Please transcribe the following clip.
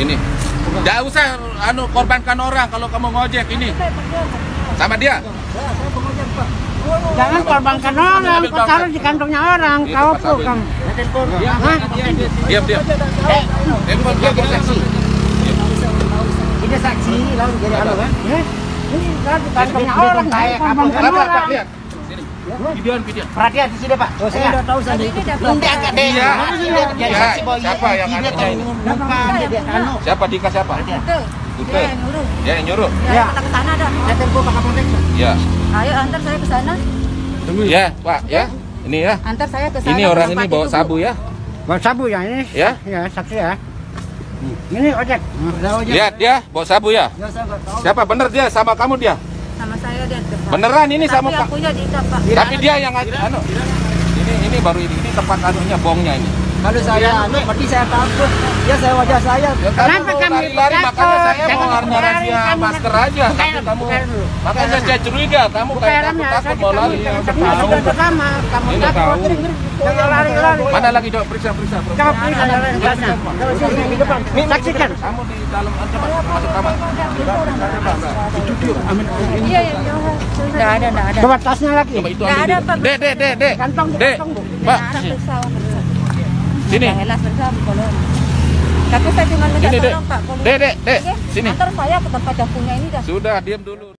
Ini. Nggak usah korbankan orang kalau kamu ngojek ini. Sama dia. Jangan korbankan orang, kau taruh di kantongnya orang, kau bukan. Diam. Handphone dia saksi. Ini saksi, lalu jadi apa kan? Ini kan di kantongnya orang, korbankan orang. Lihat. Sini. Videoan. Perhatian di sini Pak. Saya nggak tahu saya itu. Ini agak deh. Siapa yang anunya ini? Siapa Dika siapa? Itu. Ya yang nyuruh. Ya. Kita ke sana dah. Saya telepon Pak Kapolres. Ya. Ayo antar saya ke sana. Ya, Pak, ya. Ini ya. Antar saya ke sana. Ini orang ini bawa sabu ya. Bawa sabu ya ini? Ya. Ya, saksi ya. Ini ojek. Lihat dia bawa sabu ya. Siapa bener dia sama kamu dia? Sama saya dia depan. Beneran ini sama Tapi Pak. akunya tidak, Pak. Tapi dia yang ini baru ini tempat anunya bongnya ini. Kalau saya berarti saya takut. Ya saya wajah saya. Kenapa kamu lari makanya saya mau rahasia masker aja. Tapi kamu makanya saya curiga kamu kayak takut mau lari. Sudah bersama, kamu takut. Jangan lari-lari. Mana lagi dok periksa. Coba periksa di depan. Saksikan. Kamu di dalam coba masuk kamar. Itu dia. Iya. Enggak ada. Coba tasnya lagi. Coba itu Enggak ada, Pak. Dek. Kantong. Pak. Sini. Tapi saya cuma minta Sini, Dek. tolong, Pak. Dek. Sini. Antar saya ke tempat yang punya ini dah. Sudah, diam dulu.